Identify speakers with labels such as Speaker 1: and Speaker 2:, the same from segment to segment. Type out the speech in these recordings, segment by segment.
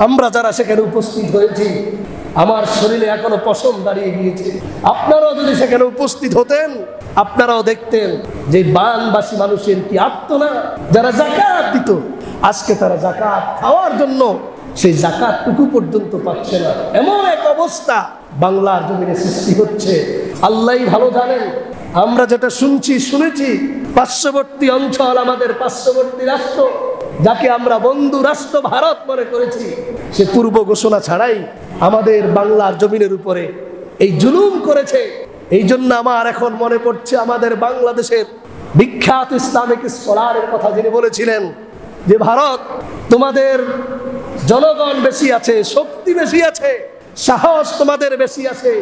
Speaker 1: আমরা যারা সেখানে উপস্থিত হয়েছি, আমার শরীরে এখনো পশম দাঁড়িয়ে গিয়েছে। আপনারাও যদি সেখানে উপস্থিত হতেন, আপনারাও দেখতেন যে বানবাসী মানুষের কি আত্মনা, যারা যাকাত দিত, আজকে তারা যাকাত খাওয়ার জন্য সেই যাকাতটুকু পর্যন্ত পাচ্ছে না। এমন এক অবস্থা বাংলার জমিনে সৃষ্টি হচ্ছে, আল্লাহই ভালো জানেন। আমরা যেটা শুনেছি, পার্শ্ববর্তী অঞ্চল, আমাদের পার্শ্ববর্তী রাষ্ট্র, যাকে আমরা বন্ধু রাষ্ট্র ভারত মনে করেছি, সে পূর্ব ঘোষণা ছাড়াই আমাদের বাংলার জমিনের উপরে এই জুলুম করেছে। এই জন্য আমার এখন মনে পড়ছে আমাদের বাংলাদেশের বিখ্যাত ইসলামিক স্কলারের কথা, যিনি বলেছিলেন যে ভারত, তোমাদের জনগণ বেশি আছে, শক্তি বেশি আছে, সাহস তোমাদের বেশি আছে,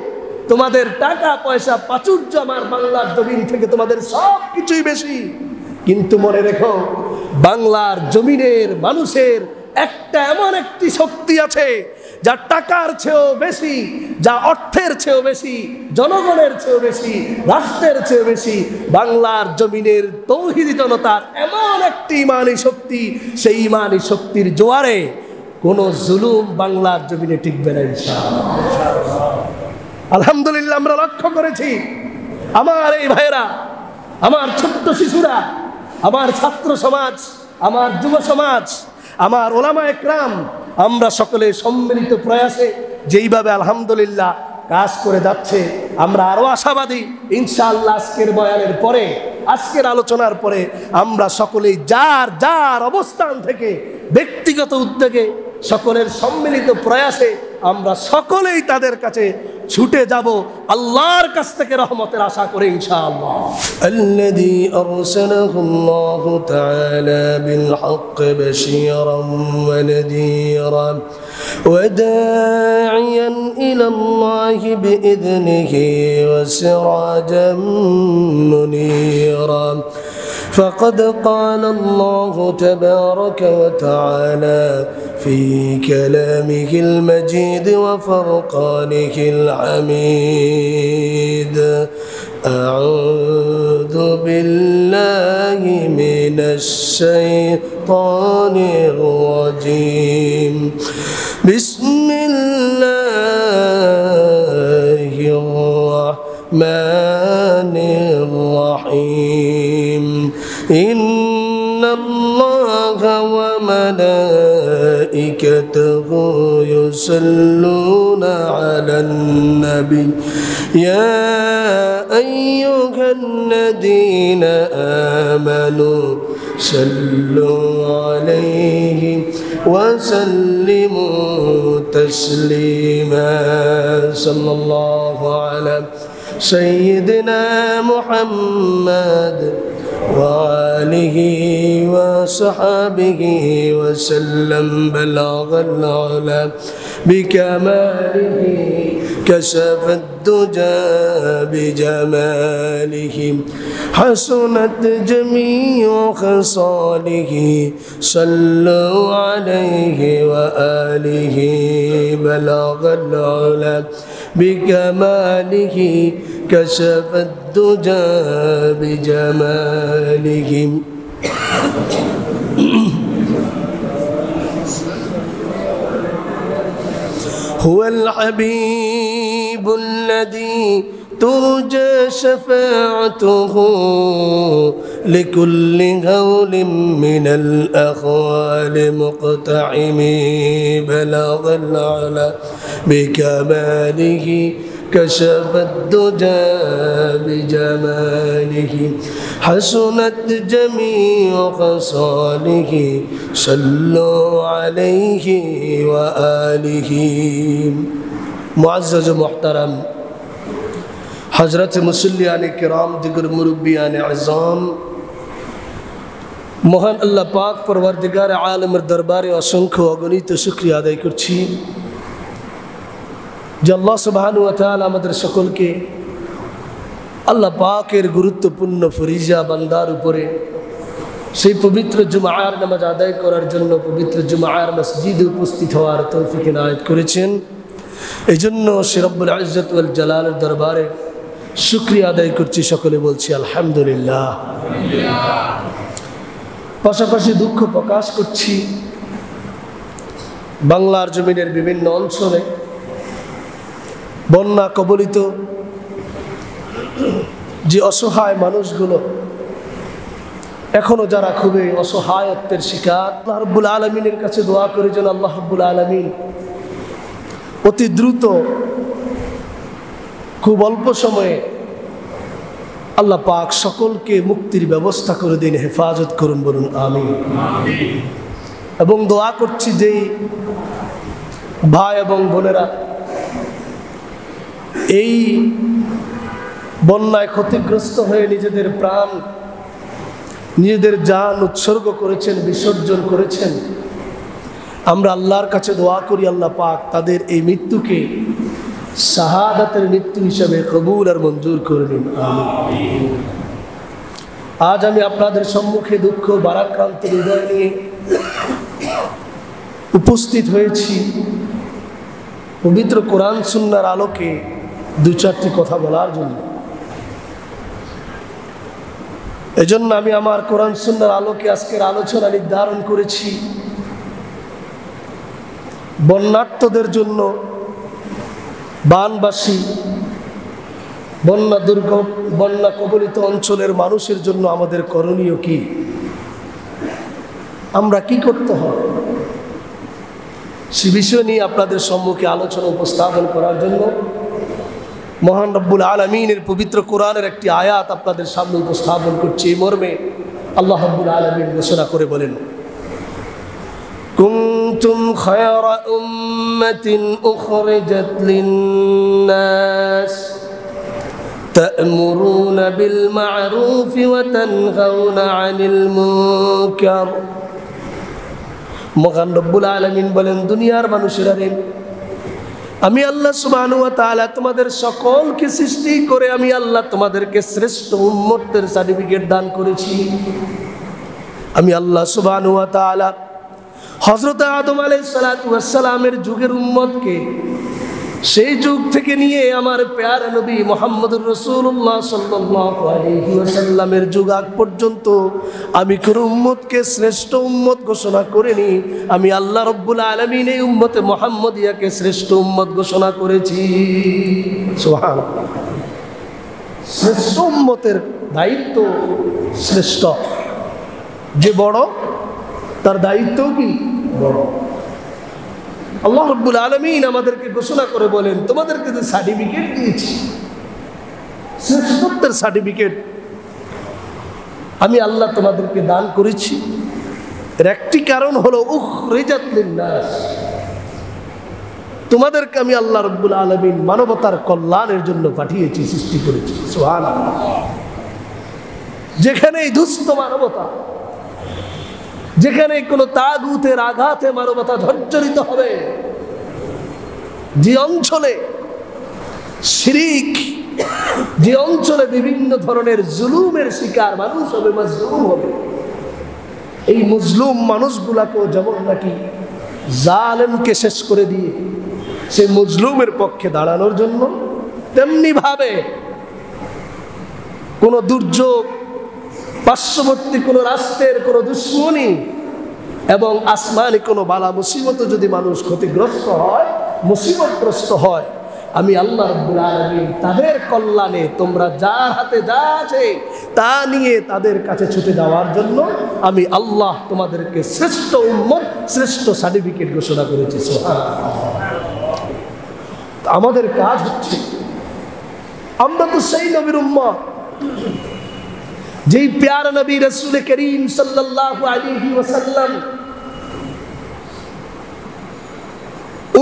Speaker 1: তোমাদের টাকা পয়সা প্রাচুর্য আমার বাংলার জমিন থেকে তোমাদের সব কিছুই বেশি, কিন্তু মনে রেখো বাংলার জমিনের মানুষের একটা এমন একটি শক্তি আছে যা টাকার চেয়েও বেশি, যা অর্থের চেয়েও বেশি, জনগণের চেয়েও বেশি, রাষ্ট্রের চেয়েও বেশি। বাংলার জমিনের তৌহিদি জনতার এমন একটি ইমানি শক্তি, সেই ইমানি শক্তির জোয়ারে কোনো জুলুম বাংলার জমিনে টিকবে না ইনশাআল্লাহ। আলহামদুলিল্লাহ আমরা লক্ষ্য করেছি, আমার এই ভাইয়েরা, আমার ছোট্ট শিশুরা, আমার ছাত্র সমাজ, আমার যুব সমাজ, আমার ওলামা একরাম, আমরা সকলে সম্মিলিত প্রয়াসে যেইভাবে আলহামদুলিল্লাহ কাজ করে যাচ্ছে, আমরা আরো আশাবাদী ইনশাআল্লাহ। আজকের বয়ানের পরে, আজকের আলোচনার পরে আমরা সকলেই যার যার অবস্থান থেকে ব্যক্তিগত উদ্যোগে, সকলের সম্মিলিত প্রয়াসে আমরা সকলেই তাদের কাছে ছুটে যাব, আল্লাহর কাছ থেকে রহমতের আশা করে ইনশাআল্লাহ।
Speaker 2: الذي أرسله الله تعالى بالحق بشيرا ونذيرا وداعيا إلى الله بإذنه وسراجا منيرا. فقد قال الله تبارك وتعالى في كلامه المجيد وفرقانه الحميد: أعوذ بالله من الشيطان الرجيم. بسم الله الرحمن الرحيم. إن الله وملائكته يصلون على النبي يا أيها الذين آمنوا صلوا عليه وسلموا تسليما. صلى الله على سيدنا محمد وآله وصحبه وسلم. بلغ العلا بكماله كشف الدجى بجماله حسنت جميع خصاله. صلوا عليه وآله. بلغ العلا بكماله كشف الدجى بجماله. هو الحبيب الذي ترجى شفاعته لكل هول من الأخوال مقتحم. بلغ العلا بكماله كشف الدجى بجماله حسنت جميع خصاله. صلوا عليه وآله. معزز محترم हज़रत मुसल्लियान किराम दिगर मुरब्बियान आज़म, মহান আল্লাহ পাক পরওয়ারদিগার আলমের দরবারে অসংখ্য অগণিত শুকরিয়া আদায় করছি যে আল্লাহ সুবহানাহু ওয়া তাআলা আমাদের সকলকে আল্লাহ পাকের গুরুত্বপূর্ণ ফরিজা বান্দার উপরে সেই পবিত্র জুমার নামাজ আদায় করার জন্য পবিত্র জুমার মসজিদে উপস্থিত হওয়ার তৌফিক ইনায়েত করেছেন। এই জন্য সে রব্বুল ইজ্জত ওয়াল জালালের দরবারে শুকরিয়া আদায় করছি, সকলে বলছি আলহামদুলিল্লাহ। পাশাপাশি দুঃখ প্রকাশ করছি বাংলার জমিনের বিভিন্ন অঞ্চলে বন্যা কবলিত যে অসহায় মানুষগুলো এখনো যারা খুবই অসহায়ত্বের শিকার, আল্লাহ রাব্বুল আলামিনের কাছে দোয়া করে যেন আল্লাহ রাব্বুল আলামিন অতি দ্রুত খুব অল্প সময়ে আল্লাহ পাক সকলকে মুক্তির ব্যবস্থা করে দিন, হেফাজত করুন, বলুন আমিন। এবং দোয়া করছি যেই ভাই এবং বোনেরা এই বন্যায় ক্ষতিগ্রস্ত হয়ে নিজেদের প্রাণ, নিজেদের জান উৎসর্গ করেছেন, বিসর্জন করেছেন, আমরা আল্লাহর কাছে দোয়া করি আল্লাহ পাক তাদের এই মৃত্যুকে শাহাদাতের মৃত্যু হিসেবে কবুল আর মঞ্জুর করে নিন, আমিন। আজ আমি আপনাদের সম্মুখে দুঃখ ভারাক্রান্ত হৃদয় নিয়ে উপস্থিত হয়েছি পবিত্র কোরআন সুন্নাহর আলোকে দু চারটি কথা বলার জন্য। এজন্য আমি আমার কোরআন সুন্নাহর আলোকে আজকের আলোচনা নির্ধারণ করেছি বন্যার্তদের জন্য, বানবাসী, বন্যা কবলিত অঞ্চলের মানুষের জন্য আমাদের করণীয় কি, আমরা কি করতে হবে, সে বিষয় নিয়ে আপনাদের সম্মুখে আলোচনা উপস্থাপন করার জন্য মহান রব্বুল আলামিনের পবিত্র কোরআনের একটি আয়াত আপনাদের সামনে উপস্থাপন করছি। এই মর্মে আল্লাহ রব্বুল আলামিন ঘোষণা করে বলেন, কুনতুম খায়রা উম্মাতিন উখরিজাত লিন-নাস তা'মুরুনা বিল মা'রুফ ওয়া তানহাউনা 'আনিল মুনকার। মহান রব্বুল আলামিন বলেন, দুনিয়ার মানুষেরা রে, আমি আল্লাহ সুবহানাহু ওয়া তাআলা তোমাদের সকলকে সৃষ্টি করে আমি আল্লাহ তোমাদেরকে শ্রেষ্ঠ উম্মতের সার্টিফিকেট দান করেছি। আমি আল্লাহ সুবহানাহু ওয়া তাআলা হযরত আদম আলাইহিস সালাতু ওয়াস সালামের যুগের উম্মতকে সেই যুগ থেকে নিয়ে আমার প্যারা নবী মুহাম্মদুর রাসূলুল্লাহ সাল্লাল্লাহু আলাইহি ওয়াসাল্লামের যুগ আগ পর্যন্ত আমি কোন উম্মতকে শ্রেষ্ঠ উম্মত ঘোষণা করিনি। আমি আল্লাহ রাব্বুল আলামিন এই উম্মতে মুহাম্মদিয়াকে শ্রেষ্ঠ উম্মত ঘোষণা করেছি। সুবহানাল্লাহ। শ্রেষ্ঠ উম্মতের দায়িত্ব শ্রেষ্ঠ, যে বড় তার দায়িত্ব কি বড়। আল্লাহ রাব্বুল আলামিন আমাদেরকে ঘোষণা করে বলেন, তোমাদেরকে যে সার্টিফিকেট দিয়েছি, শ্রেষ্ঠত্বের সার্টিফিকেট আমি আল্লাহ তোমাদেরকে দান করেছি। এর একটি কারণ হলো উখরিজাত লিন-নাস, তোমাদেরকে আমি আল্লাহ রাব্বুল আলামিন মানবতার কল্যাণের জন্য পাঠিয়েছি, সৃষ্টি করেছি। সুবহানাল্লাহ। যেখানে দুস্থ মানবতা, যেখানে কোনো তাগুতের আঘাতে মানবতা জর্জরিত হবে, যে অঞ্চলে শিরিক, যে অঞ্চলে বিভিন্ন ধরনের জুলুমের শিকার মানুষ হবে, মাজলুম হবে, এই মজলুম মানুষগুলাকেও যেমন নাকি জালেমকে শেষ করে দিয়ে সেই মজলুমের পক্ষে দাঁড়ানোর জন্য, তেমনি ভাবে কোনো দুর্যোগ, পার্শ্ববর্তী কোনো রাষ্ট্রের কোনো দুশ্মনী এবং আসমানি কোনো বালা মুসিবত যদি মানুষ ক্ষতিগ্রস্ত হয়, মুসিবতগ্রস্ত হয়, আমি আল্লাহ রাব্বুল আলামিন তাদের কল্যাণে তোমরা যার হাতে যা আছে তা নিয়ে তাদের কাছে ছুটে যাওয়ার জন্য আমি আল্লাহ তোমাদেরকে শ্রেষ্ঠ উম্মত, শ্রেষ্ঠ সার্টিফিকেট ঘোষণা করেছি। সুবহানাল্লাহ। আমাদের কাজ হচ্ছে, আমরা তো সেই নবীর উম্মত যেই প্যারা নবী রাসূল করিম সাল্লাল্লাহু আলাইহি ওয়াসাল্লাম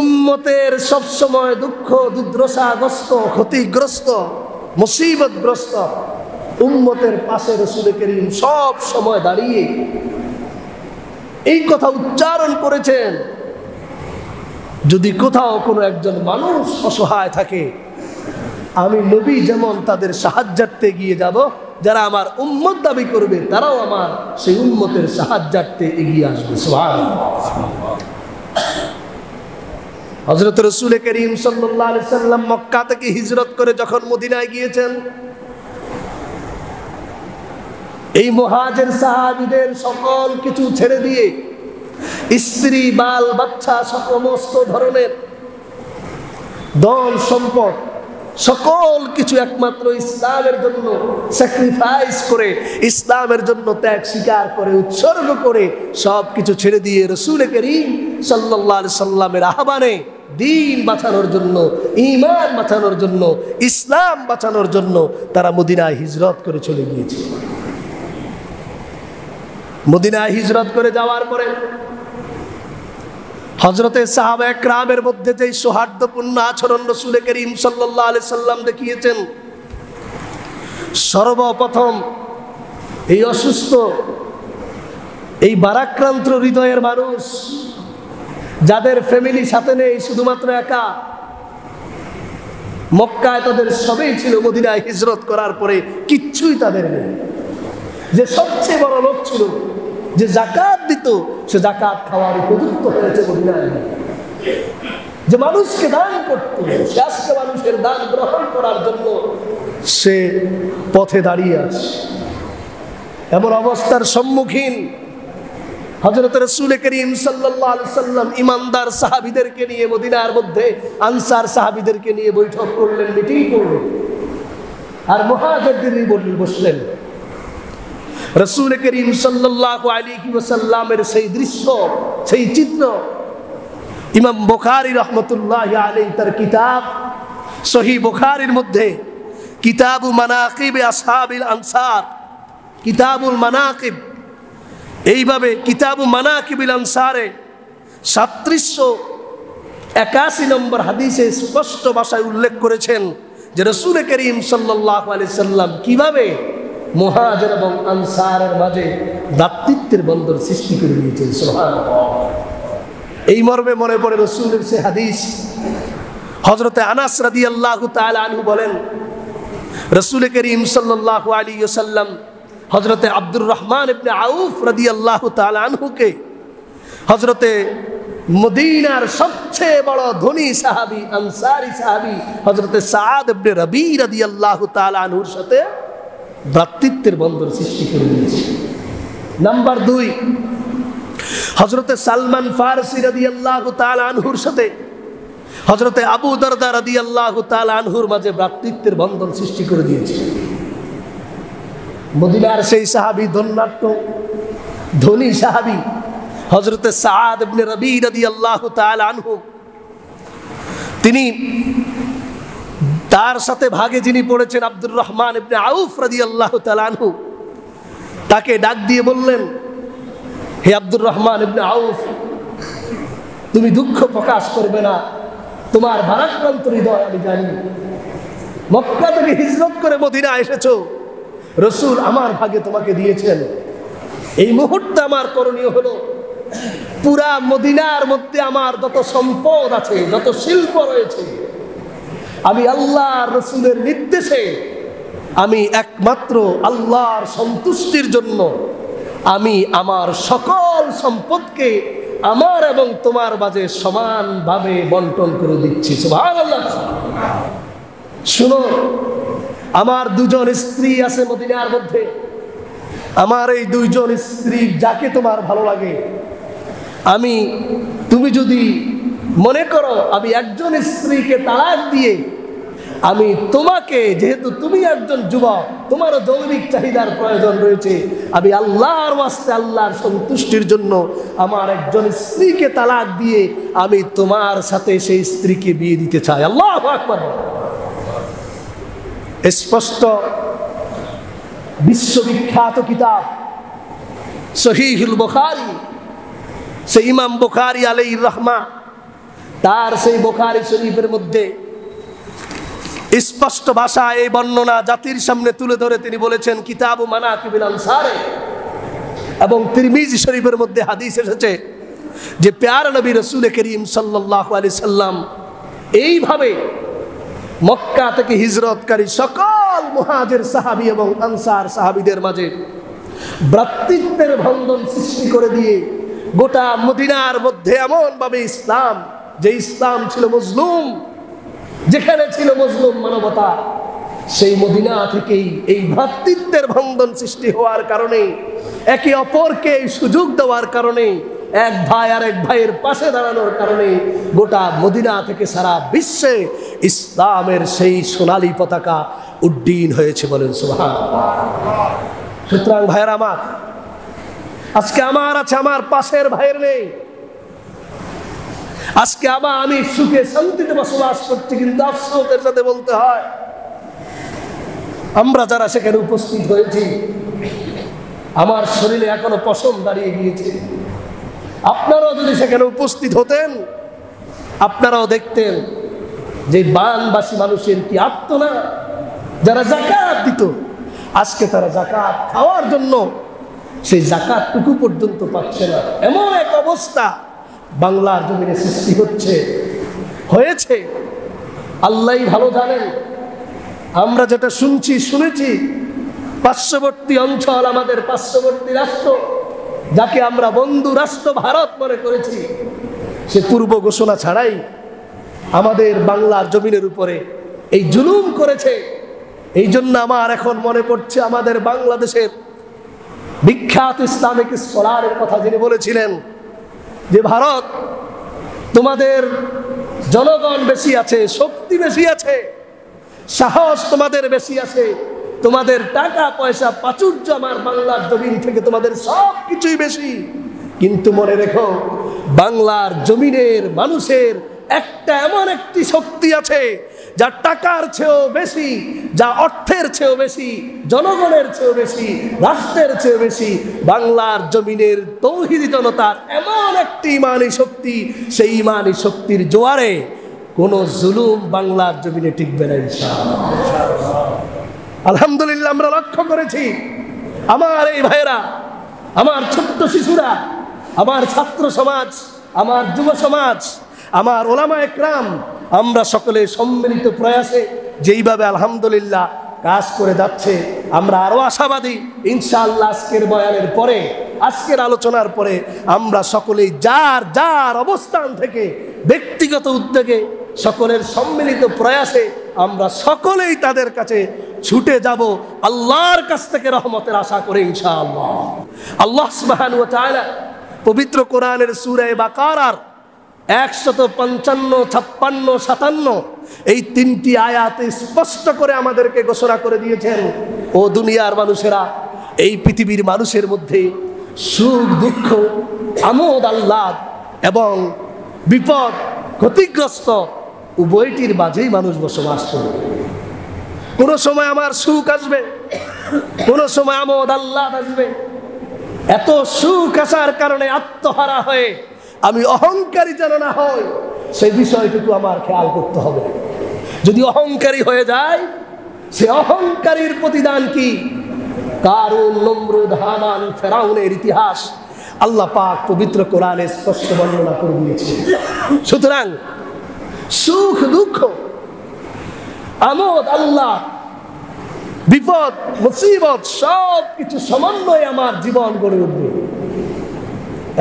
Speaker 2: উম্মতের সব সময় দুঃখ দুর্দশাগ্রস্ত, ক্ষতিগ্রস্ত, মুসিবতগ্রস্ত উম্মতের পাশে রাসূল করিম সব সময় দাঁড়িয়ে এই কথা উচ্চারণ করেছেন, যদি কোথাও কোনো একজন মানুষ অসহায় থাকে, আমি নবী যেমন তাদের সাহায্যার্থে এগিয়ে যাব, যারা আমার উম্মত দাবি করবে তারাও আমার সেই উম্মতের সাহায্যার্থে এগিয়ে আসবে। সুবহানাল্লাহ। হযরত রাসূল করিম সাল্লাল্লাহু আলাইহি সাল্লাম মক্কা থেকে হিজরত করে যখন মদিনায় গিয়েছেন, এই মুহাজির সাহাবীদের সকল কিছু ছেড়ে দিয়ে
Speaker 1: স্ত্রী, বাল বাচ্চা, সমস্ত ধরনের ধন সম্পদ সকল কিছু একমাত্র ইসলামের জন্য স্যাক্রিফাইস করে, ইসলামের জন্য ত্যাগ স্বীকার করে, উৎসর্গ করে সব কিছু ছেড়ে দিয়ে রাসূল করিম সাল্লাল্লাহু আলাইহি সাল্লামের আহ্বানে দিন বাঁচানোর জন্য, ঈমান বাঁচানোর জন্য, ইসলাম বাঁচানোর জন্য তারা মদিনায় হিজরত করে চলে গিয়েছে। মদিনায় হিজরত করে যাওয়ার পরে হযরতে সাহাবা একরামের মধ্যে যে সৌহার্দ্যপূর্ণ আচরণ রাসূল করিম সাল্লাল্লাহু আলাইহি সাল্লাম দেখিয়েছেন, সর্বপ্রথম এই অসুস্থ, এই ভারাক্রান্ত হৃদয়ের মানুষ যাদের ফ্যামিলি সাথে নেই, শুধুমাত্র একা, মক্কায় তাদের সবই ছিল, মদিনায় হিজরত করার পরে কিচ্ছুই তাদের নেই। যে সবচেয়ে বড় লোক ছিল, যে যাকাত দিত, সে যাকাত খাওয়ার উপযুক্ত হয়েছে মদিনায়। যে মানুষকে দান করত, সে আজকে মানুষের দান গ্রহণ করার জন্য সে পথে দাঁড়িয়ে আছে। এমন অবস্থার সম্মুখীন হযরত রাসূল করিম সাল্লাল্লাহু আলাইহি সাল্লাম ইমানদার সাহাবীদেরকে নিয়ে মদিনার মধ্যে আনসার সাহাবীদেরকে নিয়ে বৈঠক করলেন, মিটিং করলেন, আর মুহাজিরদের বসলেন। রাসূল করিম সাল্লাল্লাহু আলাইহি ওয়াসাল্লামের সেই দৃশ্য, সেই চিত্র ইমাম বুখারী রাহমাতুল্লাহি আলাইহি তার কিতাব সহিহ বুখারীর মধ্যে কিতাবু মানাকিব আসহাবিল আনসার, কিতাবুল মানাকিব, এইভাবে কিতাবু মানাকিবিল আনসারে 3781 নম্বর হাদিসে স্পষ্ট ভাষায় উল্লেখ করেছেন যে রাসূল করিম সাল্লাল্লাহু আলাইহি সাল্লাম কিভাবে মুহাজির এবং আনসারের মাঝে ভ্রাতৃত্বের বন্ধন সৃষ্টি করে দিয়েছেন। সুবহানাল্লাহ। এই মর্মে মনে পড়ে রাসূলের সে হাদিস, হযরতে আনাস রাদিয়াল্লাহু তাআলা আনহু বলেন, রাসূল করিম সাল্লাল্লাহু আলাইহি ওয়াসাল্লাম হযরতে আব্দুর রহমান ইবনে আউফ রাদিয়াল্লাহু তাআলা আনহুকে হযরতে মদিনার সবচেয়ে বড় ধনী সাহাবী, আনসারী সাহাবী হযরতে সাদ ইবনে রবি রাদিয়াল্লাহু তাআলা আনহুর সাথে ভ্রাতৃত্বের বন্ধন সৃষ্টি করে দিয়েছে। নাম্বার 2, হযরতে সালমান ফারসি রাদিয়াল্লাহু তাআলা আনহুর সাথে হযরতে আবু দারদা রাদিয়াল্লাহু তাআলা আনহুর মাঝে ভ্রাতৃত্বের বন্ধন সৃষ্টি করে দিয়েছে। মদিনার সেই সাহাবী, ধন্যাঢ্য ধনী সাহাবী হযরতে সাদ ইবনে রবি রাদিয়াল্লাহু তাআলা আনহু, তিনি তার সাথে ভাগে যিনি পড়েছেন আব্দুর রহমান ইবনে আউফ রাদিয়াল্লাহু তাআলা আনহু, তাকে ডাক দিয়ে বললেন, হে আব্দুর রহমান ইবনে আউফ, তুমি দুঃখ প্রকাশ করবে না, তোমার ভারাক্রান্ত হৃদয় আমি জানি, মক্কা থেকে হিজরত করে মদিনা এসেছো, রাসূল আমার ভাগে তোমাকে দিয়েছেন। এই মুহূর্তে আমার করণীয় হলো পুরা মদিনার মধ্যে আমার যত সম্পদ আছে, যত শিল্প রয়েছে, আমি আল্লাহর রাসূলের নির্দেশে আমি একমাত্র আল্লাহর সন্তুষ্টির জন্য আমি আমার সকল সম্পদকে আমার এবং তোমার মাঝে সমানভাবে বন্টন করে দিচ্ছি। সুবহানাল্লাহ। শুনো, আমার 2 জন স্ত্রী আছে মদিনার মধ্যে, আমার এই 2 জন স্ত্রী যাকে তোমার ভালো লাগে, তুমি যদি মনে করো আমি একজন স্ত্রীকে তালাক দিয়ে আমি তোমাকে, যেহেতু তুমি একজন যুবক, তোমারও যৌনিক চাহিদার প্রয়োজন রয়েছে, আমি আল্লাহর ওয়াস্তে আল্লাহর সন্তুষ্টির জন্য আমার একজন স্ত্রীকে তালাক দিয়ে আমি তোমার সাথে সেই স্ত্রীকে বিয়ে দিতে চাই। আল্লাহু আকবার। স্পষ্ট বিশ্ববিখ্যাত কিতাব সহিহুল বুখারী, সেই ইমাম বুখারী আলাইহির রাহমা, তার সেই বুখারী শরীফের মধ্যে স্পষ্ট ভাষায় এই বর্ণনা জাতির সামনে তুলে ধরে তিনি বলেছেন, কিতাবু মানাকিবিল আনসারে, এবং তিরমিজি শরীফের মধ্যে হাদিস এসেছে যে প্যারা নবী রাসূল করিম সাল্লাল্লাহু আলাইহি সাল্লাম এইভাবে মক্কা থেকে হিজরতকারী সকল মুহাজির সাহাবী এবং আনসার সাহাবীদের মাঝে ভ্রাতৃত্বের বন্ধন সৃষ্টি করে দিয়ে গোটা মদিনার মধ্যে এমনভাবে ইসলাম, যে ইসলাম ছিল মজলুম, যেখানে ছিল মজলুম মানবতা, সেই মদিনা থেকেই এই ভ্রাতৃত্বের বন্ধন সৃষ্টি হওয়ার কারণে, একে অপরকে সুযোগ দেওয়ার কারণে এক ভাই আর এক ভাইয়ের পাশে দাঁড়ানোর কারণে গোটা মদিনা থেকে সারা বিশ্বে ইসলামের সেই সোনালী পতাকা উড্ডীন হয়েছে, বলেন সুবহানাল্লাহ। সুতরাং ভাইয়ের আমার, আজকে আমার আছে, আমার পাশের ভাইয়ের নেই। আজকে আমি সুখে শান্তিতে বসবাস করছি, কিন্তু আফসোসের সাথে বলতে হয়, আমরা যারা সেখানে উপস্থিত হয়েছি, আমার শরীরে এখনো পশম দাঁড়িয়ে গিয়েছে। আপনারাও যদি সেখানে উপস্থিত হতেন, আপনারাও দেখতেন যে বানবাসী মানুষের কি আত্মনা, যারা যাকাত দিত, আজকে তারা যাকাত খাওয়ার জন্য সেই যাকাতটুকু পর্যন্ত পাচ্ছে না। এমন এক অবস্থা বাংলার জমিনে সৃষ্টি হয়েছে, আল্লাহই ভালো জানেন। আমরা যেটা শুনেছি, পার্শ্ববর্তী অঞ্চল, আমাদের পার্শ্ববর্তী রাষ্ট্র, যাকে আমরা বন্ধু রাষ্ট্র ভারত মনে করেছি, সে পূর্ব ঘোষণা ছাড়াই আমাদের বাংলার জমিনের উপরে এই জুলুম করেছে। এই জন্য আমার এখন মনে পড়ছে আমাদের বাংলাদেশের বিখ্যাত ইসলামিক স্কলারের কথা, যিনি বলেছিলেন যে ভারত, তোমাদের জনগণ বেশি আছে, শক্তি বেশি আছে, সাহস তোমাদের বেশি আছে, তোমাদের টাকা পয়সা প্রাচুর্য আমার বাংলার জমিন থেকে তোমাদের সব কিছুই বেশি, কিন্তু মনে রেখো বাংলার জমিনের মানুষের একটা এমন একটি শক্তি আছে যা টাকার চেয়েও বেশি, যা অর্থের চেয়েও বেশি, জনগণের চেয়েও বেশি, রাষ্ট্রের চেয়েও বেশি। বাংলার জমিনের তৌহিদি জনতার এমন একটি ইমানি শক্তি, সেই ইমানি শক্তির জোয়ারে কোনো জুলুম বাংলার জমিনে টিকবে না ইনশাআল্লাহ। আলহামদুলিল্লাহ, আমরা লক্ষ্য করেছি আমার এই ভাইয়েরা, আমার ছোট্ট শিশুরা, আমার ছাত্র সমাজ, আমার যুব সমাজ, আমার ওলামা একরাম, আমরা সকলে সম্মিলিত প্রয়াসে যেইভাবে আলহামদুলিল্লাহ কাজ করে যাচ্ছে, আমরা আরো আশাবাদী ইনশাআল্লাহ আজকের বয়ানের পরে, আজকের আলোচনার পরে আমরা সকলেই যার যার অবস্থান থেকে ব্যক্তিগত উদ্যোগে সকলের সম্মিলিত প্রয়াসে আমরা সকলেই তাদের কাছে ছুটে যাব, আল্লাহর কাছ থেকে রহমতের আশা করে ইনশাআল্লাহ। আল্লাহ সুবহানাহু ওয়া তাআলা পবিত্র কোরআনের সূরা বাকারার 155, 56, 57 এই 3টি আয়াতে স্পষ্ট করে আমাদেরকে ঘোষণা করে দিয়েছেন, ও দুনিয়ার মানুষেরা, এই পৃথিবীর মানুষের মধ্যে সুখ দুঃখ, আমোদ আহ্লাদ এবং বিপদ ক্ষতিগ্রস্ত উভয়টির মাঝেই মানুষ বসবাস করবে। কোনো সময় আমার সুখ আসবে, কোনো সময় আমোদ আহ্লাদ আসবে। এত সুখ আসার কারণে আত্মহারা হয়ে আমি অহংকারী যেন না হই, সেই বিষয়টুকু আমার খেয়াল করতে হবে। যদি অহংকারী হয়ে যায়, সে অহংকারীর প্রতিদান কি? কারুন, নমরুদ, হামান, ফেরাউনের ইতিহাস আল্লাহ পাক পবিত্র কোরআনে স্পষ্ট বর্ণনা করে দিয়েছে। সুতরাং সুখ দুঃখ, আমোদ আহ্লাদ, বিপদ মুসিবত সব কিছু সমন্বয়ে আমার জীবন গড়ে উঠবে।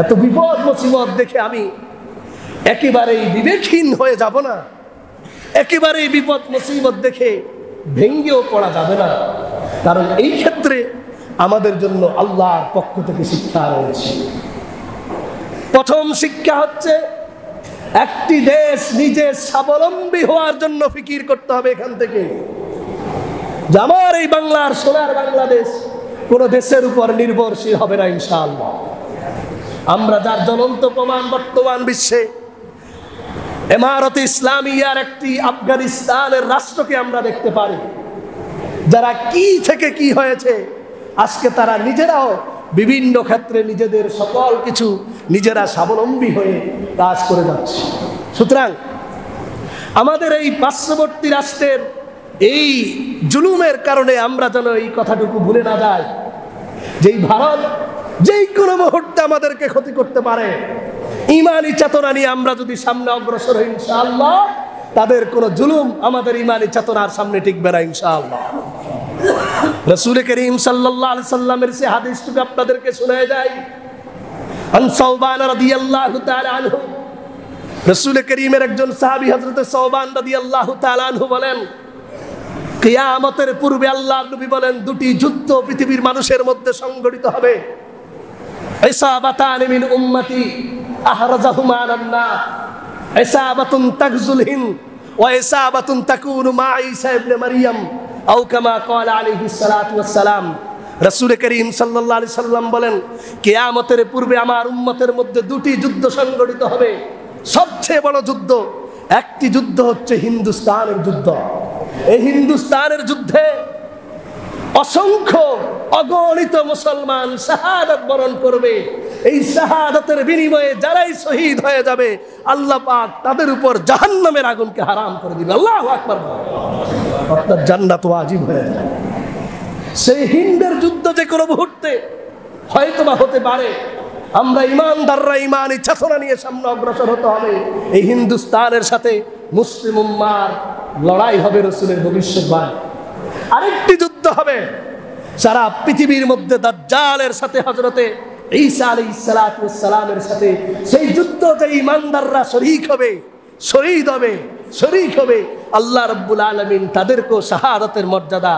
Speaker 1: এত বিপদ মুসিবত দেখে আমি একেবারেই বিবেকহীন হয়ে যাব না, একেবারেই বিপদ মুসিবত দেখে ভেঙ্গেও পড়া যাবে না, কারণ এই ক্ষেত্রে আমাদের জন্য আল্লাহর পক্ষ থেকে শিক্ষা রয়েছে। প্রথম শিক্ষা হচ্ছে, একটি দেশ নিজে স্বাবলম্বী হওয়ার জন্য ফিকির করতে হবে এখান থেকে, যে আমার এই বাংলার সোনার বাংলাদেশ কোন দেশের উপর নির্ভরশীল হবে না ইনশাআল্লাহ। আমরা যার জ্বলন্ত প্রমাণ বর্তমান বিশ্বে, ইমারতে ইসলামিয়ার একটি আফগানিস্তানের রাষ্ট্রকে আমরা দেখতে পারি, যারা কি থেকে কি হয়েছে, আজকে তারা নিজেরাও বিভিন্ন ক্ষেত্রে নিজেদের সকল কিছু নিজেরা স্বাবলম্বী হয়ে কাজ করে যাচ্ছে। সুতরাং আমাদের এই পার্শ্ববর্তী রাষ্ট্রের এই জুলুমের কারণে আমরা যেন এই কথাটুকু ভুলে না যাই, যেই ভারত যেই কোনো মুহূর্তে আমাদেরকে ক্ষতি করতে পারে। ইমানি চেতনা নিয়ে আমরা যদি সামনে অগ্রসর হই ইনশাআল্লাহ, তাদের কোনো জুলুম আমাদের ইমানি চেতনার সামনে টিকবে না ইনশাআল্লাহ। রাসূল করিম সাল্লাল্লাহু আলাইহি সাল্লামের সে হাদিসটুকু আপনাদেরকে শোনায় যায়। আন সাওবান রাদিয়াল্লাহু তাআলা আনহু, রাসূল করিমের একজন সাহাবী হযরত সাওবান রাদিয়াল্লাহু তাআলা আনহু বলেন, কিয়ামতের পূর্বে আল্লাহর নবী বলেন, দুটি যুদ্ধ পৃথিবীর মানুষের মধ্যে সংঘটিত হবে। ইসাবাতান মিন উম্মতি আহরাজাহুমা আলান নার, ইসাবাতুন তাগজুল হিন্দ ওয়া ইসাবাতুন তাকুনু মা ঈসা ইবনে মারইয়াম আও কামা ক্বালা আলাইহিস সালাতু ওয়াস সালাম। রাসূল করিম সাল্লাল্লাহু আলাইহি সাল্লাম বলেন, কিয়ামতের পূর্বে আমার উম্মতের মধ্যে দুটি যুদ্ধ সংঘটিত হবে, সবচেয়ে বড় যুদ্ধ। একটি যুদ্ধ হচ্ছে হিন্দুস্তানের যুদ্ধ। এই হিন্দুস্তানের যুদ্ধে অসংখ্য অগণিত মুসলমান শাহাদাত বরণ করবে। এই শাহাদাতের বিনিময়ে যারাই শহীদ হয়ে যাবে, আল্লাহ পাক তাদের উপর জাহান্নামের আগুনকে হারাম করে দিবে। আল্লাহু আকবার। অর্থাৎ জান্নাত ওয়াজিব হয়ে যায়। সেই হিন্দের যুদ্ধ যে কোনো মুহূর্তে হয়তোবা হতে পারে। আমরা ইমানদাররা ইমানি চেতনা নিয়ে সামনে অগ্রসর হতে হবে। এই হিন্দুস্তানের সাথে মুসলিম উম্মার লড়াই হবে রাসূলের ভবিষ্যৎবাণী। আরেকটি যুদ্ধ হবে সারা পৃথিবীর মধ্যে দাজ্জালের সাথে হযরতে ঈসা আলাইহিস সালাতু ওয়াস সালামের সাথে। সেই যুদ্ধ যে ইমানদাররা শরীক হবে, শহীদ হবে, শরীক হবে, আল্লাহ রাব্বুল আলামিন তাদেরকেও শাহাদাতের মর্যাদা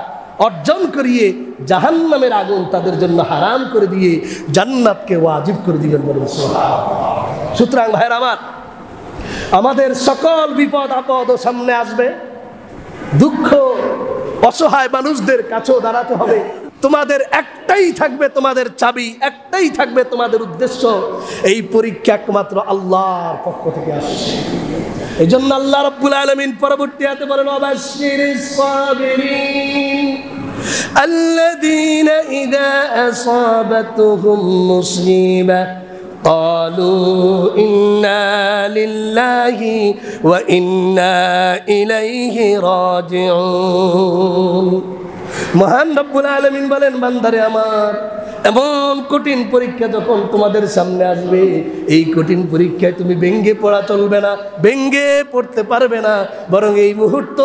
Speaker 1: অর্জন করিয়ে জাহান্নামের আগুন তাদের জন্য হারাম করে দিয়ে জান্নাতকে ওয়াজিব করে দিবেন বলেন সুবহানাল্লাহ। সুতরাং ভাইরা আমার, আমাদের সকল বিপদ আপদ সামনে আসবে। দুঃখ অসহায় মানুষদের কাছেও দাঁড়াতে হবে। তোমাদের একটাই থাকবে, তোমাদের চাবি একটাই থাকবে, তোমাদের উদ্দেশ্য এই পরীক্ষা একমাত্র আল্লাহর পক্ষ থেকে আসছে। এই জন্য আল্লাহ রাব্বুল আলামিন পরবর্তী আয়াতে বলেন, ওয়াবাশশিরিস সাবিরিন আল্লাযীনা ইযা আসাবাতুহুম মুসিবা قالوا إنا لله وإنا إليه راجعون। মহান রব্বুল আলামিন বলেন, বান্দারে আমার, এমন কঠিন পরীক্ষা যখন তোমাদের সামনে আসবে, এই কঠিন পরীক্ষায় তুমি ভেঙ্গে পড়া চলবে না, ভেঙ্গে পড়তে পারবে না। বরং এই মুহূর্ত,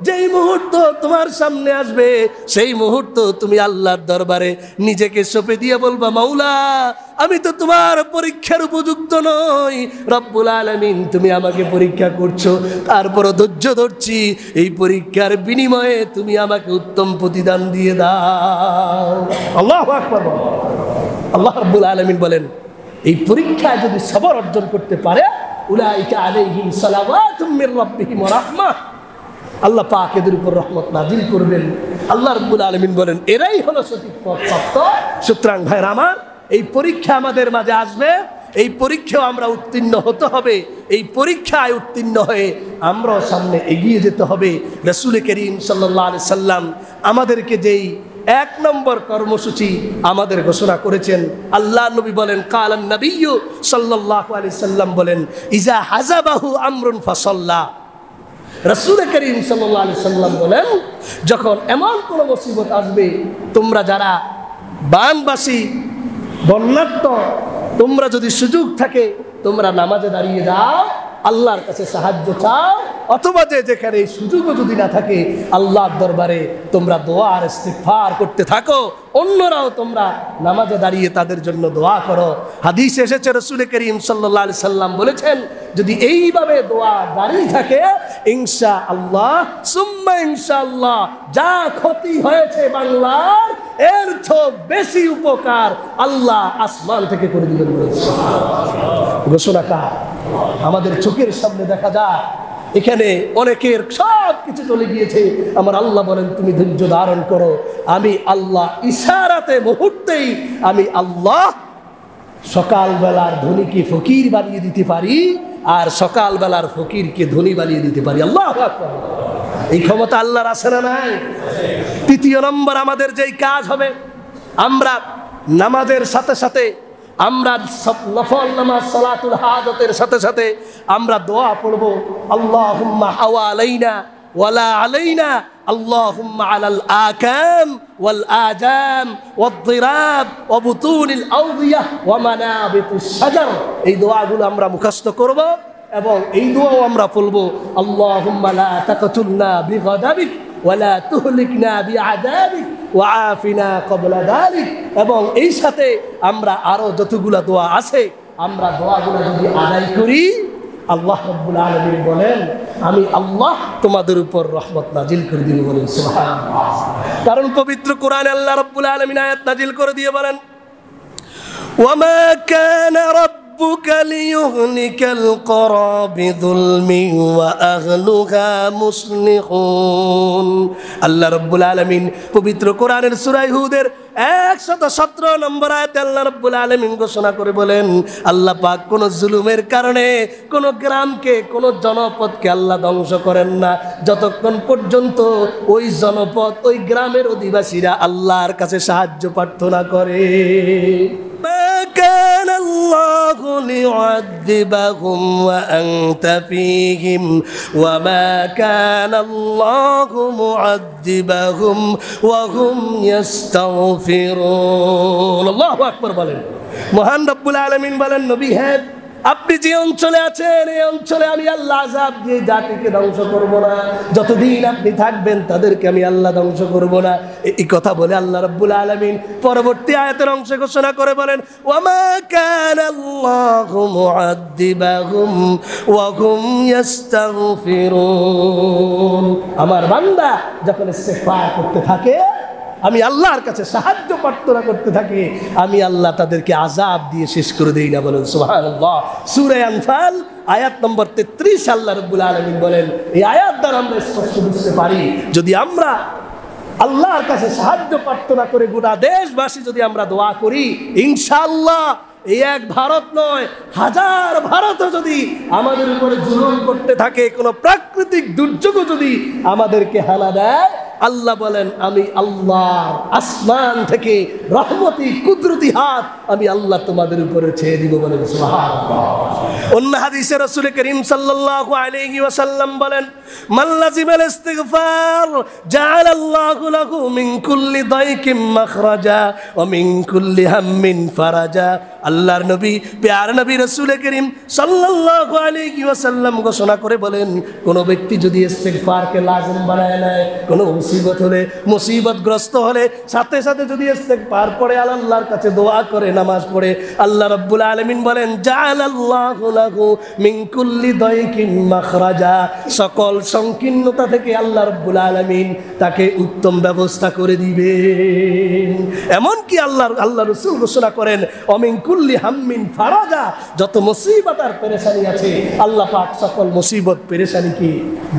Speaker 1: যেই মুহূর্ত তোমার সামনে আসবে, সেই মুহূর্ত তুমি আল্লাহর দরবারে নিজেকে সঁপে দিয়ে বলবা, মাওলা আমি তো তোমার পরীক্ষার উপযুক্ত নই, রব্বুল আলামিন তুমি আমাকে পরীক্ষা করছো, তারপরও ধৈর্য ধরছি, এই পরীক্ষার বিনিময়ে তুমি আমাকে উত্তম প্রতিদান দিয়ে দাও। আল্লাহু আকবার। আল্লাহ রাব্বুল আলামিন বলেন, এই পরীক্ষায় যদি সবর অর্জন করতে পারে, উলাইকা আলাইহিম সালাওয়াতুম মির রাব্বিহিম ওয়া রাহমাহ, আল্লাহ পাক এদের উপর রহমত নাজিল করবেন। আল্লাহ রাব্বুল আলামিন বলেন, এরাই হলো সঠিক পথপ্রাপ্ত। সুতরাং ভাইরা আমার, এই পরীক্ষা আমাদের মাঝে আসবে, এই পরীক্ষাও আমরা উত্তীর্ণ হতে হবে। এই পরীক্ষায় উত্তীর্ণ হয়ে আমরাও সামনে এগিয়ে যেতে হবে। রাসূল করিম সাল্লাল্লাহু আলাইহি সাল্লাম আমাদেরকে যেই 1 নম্বর কর্মসূচি আমাদের ঘোষণা করেছেন, আল্লাহ নবী বলেন, কালান নবিয়্যু সাল্লাল্লাহু আলাইহি সাল্লাম বলেন, ইজা হাযাবাহু আমরুন ফাসাল্লা। রাসূল করিম সাল্লাল্লাহু আলাইহি সাল্লাম বলেন, যখন এমন কোনো মুসিবত আসবে, তোমরা যারা বানবাসী, বন্যার্থ, তোমরা যদি সুযোগ থাকে তোমরা নামাজে দাঁড়িয়ে যাও, আল্লাহর কাছে সাহায্য চাও, অথবা যেখানে এই সুযোগও যদি না থাকে, আল্লাহর দরবারে তোমরা দোয়া আর ইস্তিগফার করতে থাকো। অন্যরাও তোমরা নামাজে দাঁড়িয়ে তাদের জন্য দোয়া করো। হাদিসে এসেছে, রাসূল করিম সাল্লাল্লাহু আলাইহি সাল্লাম বলেছেন, যদি এইভাবে দোয়া দাঁড়িয়ে থাকে, ইনশাআল্লাহ সুম্মা ইনশাআল্লাহ, যা ক্ষতি হয়েছে বাংলার, এর চেয়ে বেশি উপকার আল্লাহ আসমান থেকে করে দিবেন। ঘোষণা কার? আমাদের চোখের সামনে দেখা যায়। এখানে অনেকের সব কিছু চলে গিয়েছে, আমার আল্লাহ বলেন, তুমি ধৈর্য ধারণ করো, আমি আল্লাহ ইশারাতে, মুহূর্তেই আমি আল্লাহ সকালবেলার ধনীকে ফকির বানিয়ে দিতে পারি, আর সকালবেলার ফকিরকে ধনী বানিয়ে দিতে পারি। আল্লাহু আকবার। এই ক্ষমতা আল্লাহর আছে না নাই? তৃতীয় নম্বর, আমাদের যেই কাজ হবে, আমরা নামাজের সাথে সাথে, আমরা নফল নামাজ সালাতুল হাজাতের সাথে সাথে আমরা দোয়া পড়ব, আল্লাহুম্মা হাওয়ালাইনা ওয়ালা আলাইনা, আল্লাহুম্মা আলাল আকাম ওয়াল আজাম ওয়াদ-দিরাব ওয়া বুতুনিল আওদিয়া ওয়া মানাবিতিশ শাজার। এই দোয়াগুলো আমরা মুখস্থ করব এবং এই দোয়াও আমরা পড়ব, আল্লাহুম্মা লা তাকতুলনা বিগাদাবিক ওয়ালা তুহলিকনা বিআযাবিক ওয়াআফিনা ক্বাবলা যালিক। এবং এই সাথে আমরা আরো যতগুলা দোয়া আছে, আমরা দোয়াগুলো যদি আদায় করি, আল্লাহ রাব্বুল আলামিন বলেন, আমি আল্লাহ তোমাদের উপর রহমত নাজিল করে দিব। বলেন সুবহানাল্লাহ। কারণ পবিত্র কোরআনে আল্লাহ রাব্বুল আলামিন আয়াত নাজিল করে দিয়ে বলেন,
Speaker 2: وما كان ربك ليهلك القرى بظلم وأهلها مصلحون আল্লাহ রাব্বুল আলামিন পবিত্র কোরআনের সূরা হুদের 117 নম্বর আয়াতে আল্লাহ রাব্বুল আলামিন ঘোষণা করে বলেন, আল্লাহ পাক কোন জুলুমের কারণে কোন গ্রামকে কোন জনপদকে আল্লাহ ধ্বংস করেন না যতক্ষণ পর্যন্ত ওই জনপদ ওই গ্রামের অধিবাসীরা আল্লাহর কাছে সাহায্য প্রার্থনা করে। ما كان الله ليعذبهم وأنت فيهم وما كان الله معذبهم وهم يستغفرون الله أكبر বলেন। মহান রব্বুল আলামিন বলেন, নবী হ্যাঁ আপনি যে অঞ্চলে আছেন এই অঞ্চলে আমি আল্লাহ আযাব দিয়ে জাতিকে ধ্বংস করব না, যতদিন আপনি থাকবেন তাদেরকে আমি আল্লাহ ধ্বংস করব না। এই কথা বলে আল্লাহ রাব্বুল আলামিন পরবর্তী আয়াতের অংশে ঘোষণা করে বলেন, ওয়ামা কানাল্লাহু মুআদ্দিবাহুম ওয়া হুম ইস্তাগফিরুন। আমার বান্দা যখন ইস্তিগফার করতে থাকে, আমি আল্লাহর কাছে সাহায্য প্রার্থনা করতে থাকি, আমি আল্লাহ তাদেরকে আযাব দিয়ে শেষ করে দেই না। বলেন সুবহানাল্লাহ। সূরা আনফাল আয়াত নম্বর 33 আল্লাহ রাব্বুল আলামিন বলেন, এই আয়াত দ্বারা আমরা স্পষ্ট বুঝতে পারি যদি আমরা আল্লাহর কাছে সাহায্য প্রার্থনা করে গোটা দেশবাসী যদি আমরা দোয়া করি, ইনশাআল্লাহ এই এক ভারত নয় হাজার ভারতও যদি আমাদের উপরে জুলুম করতে থাকে, কোনো প্রাকৃতিক দুর্যোগও যদি আমাদেরকে হানা দেয়, আল্লাহ বলেন আমি আল্লাহ আসমান থেকে রহমতি কুদরতি হাত আমি আল্লাহ তোমাদের উপরে ছেড়ে দিব। বলেন সুবহানাল্লাহ। অন্য হাদিসে রাসূল করিম সাল্লাল্লাহু আলাইহি ওয়াসাল্লাম বলেন, মান লাযিমাল ইস্তিগফার জাআলাল্লাহু লাহু মিন কুল্লি দাইকিম মাখরাজা ওয়া মিন কুল্লি হাম্মিন ফারাজা। আল্লাহর নবী প্যারা নবী রাসূল করিম সাল্লাল্লাহু আলাইহি ওয়াসাল্লাম ঘোষণা করে বলেন, কোন ব্যক্তি যদি ইস্তিগফারকে লাজিম বানায় নেয়, কোন মুসিবত হলে মুসিবতগ্রস্ত হলে সাথে সাথে যদি ইস্তিগফার পড়ে আল্লাহর কাছে দোয়া করে নামাজ পড়ে, আল্লাহ রাব্বুল আলামিন বলেন জাআলাল্লাহু লাহু মিন কুল্লি দাইকিম মাখরাজা। সকল সংকীর্ণতা থেকে আল্লাহ রাব্বুল আলামিন তাকে উত্তম ব্যবস্থা করে দিবেন। এমনকি আল্লাহ রাসূল ঘোষণা করেন অমিন কুল্লি হাম্মিন ফারাজা, যত মুসিবত আর পেরেশানি আছে আল্লাহ পাক সকল মুসিবত পেরেশানিকে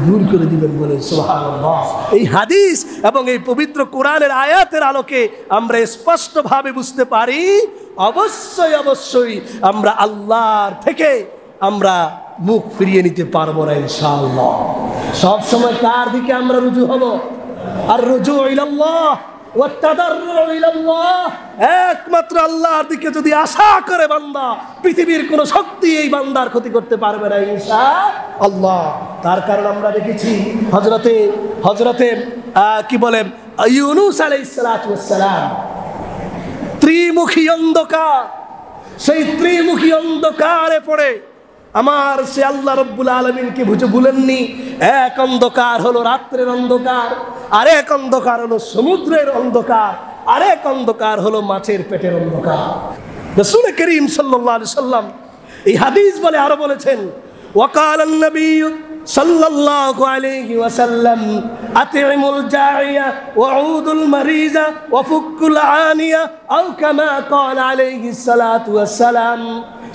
Speaker 2: দূর করে দিবেন। বলেন সুবহানাল্লাহ। এই হাদিস এবং এই পবিত্র কোরআনের আয়াতের আলোকে আমরা স্পষ্টভাবে বুঝতে পারি অবশ্যই অবশ্যই আমরা আল্লাহর থেকে আমরা মুখ ফিরিয়ে নিতে পারবো না ইনশাআল্লাহ। সব সময় কার দিকে আমরা রুজু হব? আর রুজু ইলাল্লাহ ওয়া তাদাররু ইলাল্লাহ, একমাত্র আল্লাহর দিকে যদি আশা করে বান্দা, পৃথিবীর কোনো শক্তি এই বান্দার ক্ষতি করতে পারবে না ইনশাআল্লাহ। তার কারণ আমরা দেখেছি হযরতে কি বলে ইউনূস আলাইহিস সালাতু ওয়াস সালাম, ত্রিমুখী অন্ধকার, সেই ত্রিমুখী অন্ধকারে পড়ে আমার সে আল্লাহ রাব্বুল আলামিনকে বুঝে ভুলেননি। এক অন্ধকার হলো রাত্রের অন্ধকার, আরেক অন্ধকার হলো সমুদ্রের অন্ধকার, আরেক অন্ধকার হলো মাছের পেটের অন্ধকার। রাসূল করিম সাল্লাল্লাহু আলাইহি সাল্লাম এই হাদিস বলে আরো বলেছেন, ওয়াকালান নবী সাল্লাল্লাহু আলাইহি ওয়াসাল্লাম আতিমুল জাইয়া ওয়াউদুল মারিজা ওয়াফুকুল আনিয়া আও কামা ক্বালা আলাইহিস সালাতু ওয়াস সালাম।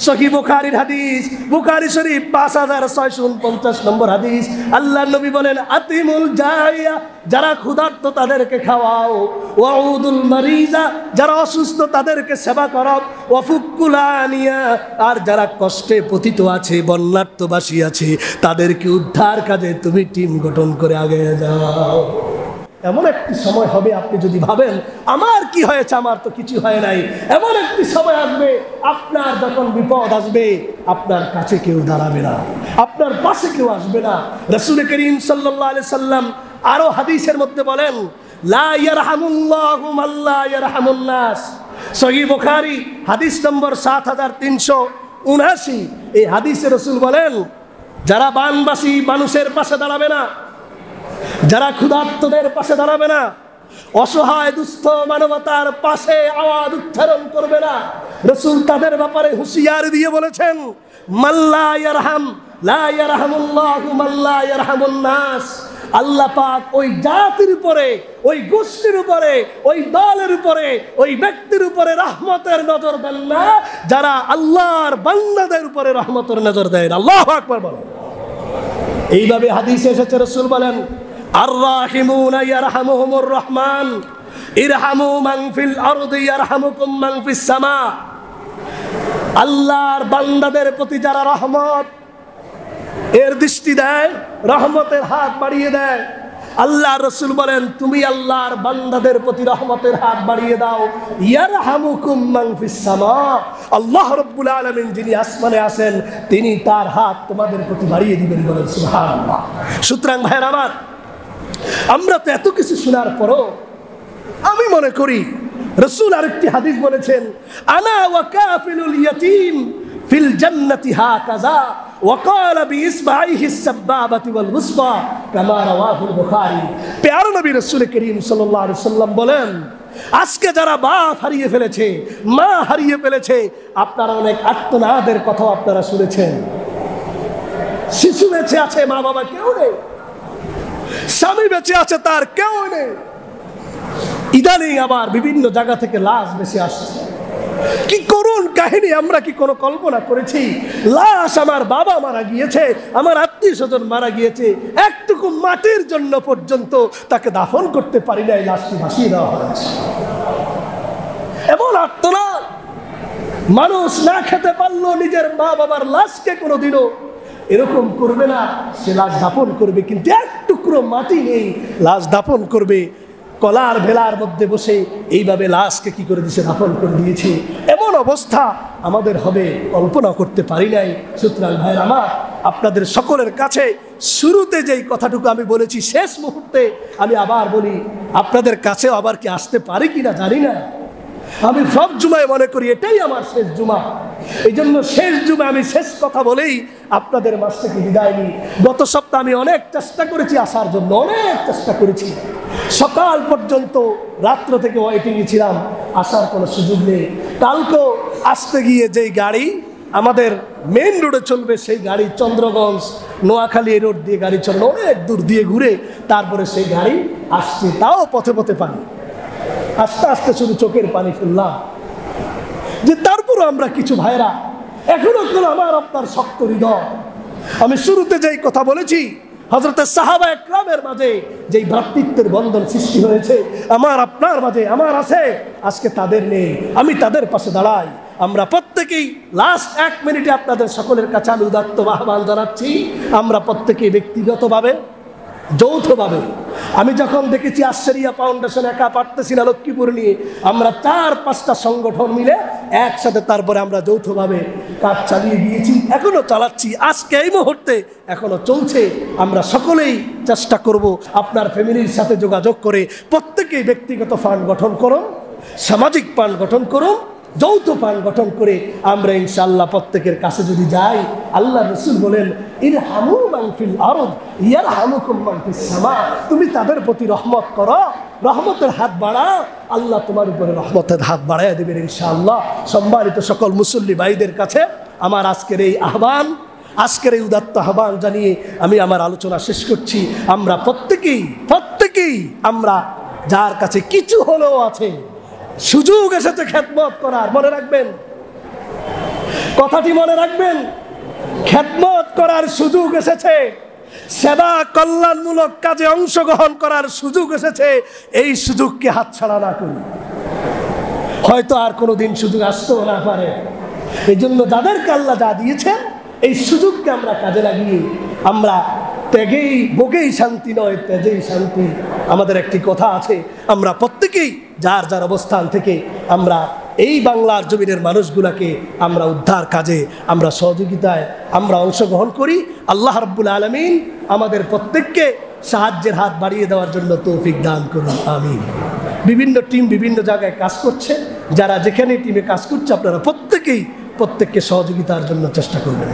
Speaker 2: সহিহ বুখারীর হাদিস, বুখারী শরীফ 5649 নম্বর হাদিস। আল্লাহর নবী বলেন আতিমুল জাইয়া, যারা ক্ষুধার্ত তাদেরকে খাওয়াও, ওয়াউদুল মারিজা, যারা অসুস্থ তাদেরকে সেবা করো, ওয়াফুকুল আনিয়া, আর যারা কষ্টে পতিত আছে বন্যার্তবাসী আছে তাদেরকে উদ্ধার কাজে তুমি টিম গঠন করে আগে যাও। এমন একটি সময় হবে আপনি যদি ভাবেন আমার কি হয়েছে, আমার তো কিছু হয় নাই, এমন একটি সময় আসবে আপনার যখন বিপদ আসবে আপনার কাছে কেউ দাঁড়াবে না, আপনার পাশে কেউ আসবে না। রাসূল করিম সাল্লাল্লাহু আলাইহি সাল্লাম আরো হাদিসের মধ্যে বলেন লা ইয়ারহামুল্লাহু মান লা ইয়ারহামুন নাস। সহিহ বুখারী হাদিস নম্বর 7379। এই হাদিসে রাসূল বলেন যারা বানবাসী মানুষের পাশে দাঁড়াবে না, যারা ক্ষুধার্তদের পাশে দাঁড়াবে না, অসহায় দুস্থ মানবতার পাশে আওয়াজ উচ্চারণ করবে না, রাসূল তাদের ব্যাপারে হুঁশিয়ারি দিয়ে বলেছেন মান লা ইয়ারহাম লা ইয়ারহামুল্লাহু মান লা ইয়ারহামুন নাস।
Speaker 1: আল্লাহ পাক ওই জাতির উপরে, ওই গোষ্ঠীর উপরে, ওই দলের উপরে, ওই ব্যক্তির উপরে রহমতের নজর দেন না যারা আল্লাহর বান্দাদের উপরে রহমতের নজর দেন। আল্লাহু আকবার বলেন। এইভাবে হাদিসে এসেছে, রাসূল বলেন আর রাহিমুনা ইয়ারহামুহুমুর রহমান ইরহামু মান ফিল আরদি ইয়ারহামুকুম মান ফিস সামা। আল্লাহর বান্দাদের প্রতি যারা রহমত এর দৃষ্টি দেয়, রহমতের হাত বাড়িয়ে দেয়, আল্লাহ রাসূল বলেন তুমি আল্লাহর বান্দাদের প্রতি রহমতের হাত বাড়িয়ে দাও, ইয়ারহামুকুম মান ফিস সামা। আল্লাহ রাব্বুল আলামিন যিনি আসমানে আছেন তিনি তার হাত তোমাদের প্রতি বাড়িয়ে দিবেন, বলেন সুবহানাল্লাহ। সুতরাং ভাইরা আমার, আমরা তো এত কিছু শোনার পরও আমি মনে করি রাসূল আরেকটি হাদিস বলেছেন, আনা ওয়া কাফিলুল ইয়াতীম ফিল জান্নাতি হাকাযা ওয়া ক্বালা বিইসবাইহি আস-সাব্বাবাতি ওয়াল উসবা কামা রাওয়াহুল বুখারী। প্যারা নবী রাসূল করিম সাল্লাল্লাহু আলাইহি ওয়াসাল্লাম বলেন, আজকে যারা বাপ হারিয়ে ফেলেছে, মা হারিয়ে ফেলেছে, আপনারা অনেক আর্তনাদের কথা আপনারা শুনেছেন। শিশু বেঁচে আছে, মা বাবা কেউ নেই, স্বামী বেঁচে আছে, তার কেউ নেই। ইদানিং আবার বিভিন্ন জায়গা থেকে লাশ বেশি আসছে। কি করুন কাহিনী, আমরা কি কোনো কল্পনা করেছি? লাশ, আমার বাবা মারা গিয়েছে, আমার আত্মীয় স্বজন মারা গিয়েছে, একটুকু মাটির জন্য পর্যন্ত তাকে দাফন করতে পারি নাই, লাশটি ভাসিয়ে দেওয়া হয়েছে। এমন আর্তনাদ, মানুষ না খেতে পারলো নিজের মা বাবার লাশকে কোনোদিনও এরকম করবে না, সে লাশ দাফন করবে, কিন্তু এক টুকরো মাটি নেই, লাশ দাফন করবে কলার ভেলার মধ্যে বসে এইভাবে লাশকে কি করে দিয়েছে, দাফন করে দিয়েছে। এমন অবস্থা আমাদের হবে কল্পনা করতে পারি নাই। সুতরাং ভাইয়ের আমার, আপনাদের সকলের কাছে শুরুতে যেই কথাটুকু আমি বলেছি, শেষ মুহূর্তে আমি আবার বলি, আপনাদের কাছেও আবার কি আসতে পারি কিনা জানি না। আমি সব জুমায় মনে করি এটাই আমার শেষ জুমা। এই জন্য শেষ জুমা আমি শেষ কথা বলেই আপনাদের মাঝ থেকে বিদায় নিই। গত সপ্তাহে আমি অনেক চেষ্টা করেছি আসার জন্য, অনেক চেষ্টা করেছি, সকাল পর্যন্ত রাত্র থেকে ওয়েটিংয়ে ছিলাম, আসার কোনো সুযোগ নেই। কালকেও আসতে গিয়ে যেই গাড়ি আমাদের মেন রোডে চলবে, সেই গাড়ি চন্দ্রগঞ্জ নোয়াখালী এই রোড দিয়ে গাড়ি চলবে, অনেক দূর দিয়ে ঘুরে তারপরে সেই গাড়ি আসছে, তাও পথে পথে পানি, আস্তে আস্তে শুধু চোখের পানি ফেললাম যে তারপরও আমরা কিছু ভাইরা এখনো কোনো আমার আপনার শক্ত হৃদয়। আমি শুরুতে যেই কথা বলেছি, হযরত সাহাবা একরামের মাঝে যেই ভ্রাতৃত্বের বন্ধন সৃষ্টি হয়েছে আমার আপনার মাঝে, আমার আছে, আজকে তাদের নেই। আমি তাদের পাশে দাঁড়াই। আমরা প্রত্যেকেই লাস্ট 1 মিনিটে আপনাদের সকলের কাছে আমি উদাত্ত আহ্বান জানাচ্ছি, আমরা প্রত্যেকেই ব্যক্তিগতভাবে, যৌথভাবে, আমি যখন দেখেছি আশ্চর্যা ফাউন্ডেশন একা পারতেছি না লক্ষ্মীপুর নিয়ে, আমরা 4-5টা সংগঠন মিলে একসাথে তারপরে আমরা যৌথভাবে কাজ চালিয়ে গিয়েছি, এখনো চালাচ্ছি, আজকে এই মুহূর্তে এখনো চলছে। আমরা সকলেই চেষ্টা করব আপনার ফ্যামিলির সাথে যোগাযোগ করে প্রত্যেকেই ব্যক্তিগত ফান্ড গঠন করুন, সামাজিক ফান্ড গঠন করুন, যৌথ ফান্ড গঠন করে আমরা ইনশাআল্লাহ প্রত্যেকের কাছে যদি যাই, আল্লাহ রাসূল বলেন ইরহামু মান ফিল আরদ ইয়ারহামুকুম মান ফিস সামা। তুমি তাদের প্রতি রহমত করো, রহমতের হাত বাড়াও, আল্লাহ তোমার উপরে রহমতের হাত বাড়াইয়া দেবেন ইনশাআল্লাহ। সম্মানিত সকল মুসল্লি ভাইদের কাছে আমার আজকের এই আহ্বান, আজকের এই উদাত্ত আহ্বান জানিয়ে আমি আমার আলোচনা শেষ করছি। আমরা প্রত্যেকেই আমরা যার কাছে কিছু হলেও আছে, সুযোগ এসেছে খেদমত করার, মনে রাখবেন কথাটি, মনে রাখবেন, খেদমত করার সুযোগ এসেছে, সেবা কল্যাণমূলক কাজে অংশগ্রহণ করার সুযোগ এসেছে। এই সুযোগকে হাতছাড়া না করি, হয়তো আর কোনোদিন সুযোগ আসতেও না পারে। এই জন্য যাদেরকে আল্লাহ যা দিয়েছেন এই সুযোগকে আমরা কাজে লাগিয়ে, আমরা ত্যাগেই ভোগেই শান্তি নয় ত্যাগেই শান্তি, আমাদের একটি কথা আছে। আমরা প্রত্যেকেই যার যার অবস্থান থেকে আমরা এই বাংলার জমিনের মানুষগুলাকে আমরা উদ্ধার কাজে, আমরা সহযোগিতায় আমরা অংশগ্রহণ করি। আল্লাহ রাব্বুল আলামিন আমাদের প্রত্যেককে সাহায্যের হাত বাড়িয়ে দেওয়ার জন্য তৌফিক দান করুন, আমিন। বিভিন্ন টিম বিভিন্ন জায়গায় কাজ করছে, যারা যেখানে টিমে কাজ করছে আপনারা প্রত্যেককে সহযোগিতার জন্য চেষ্টা করবেন।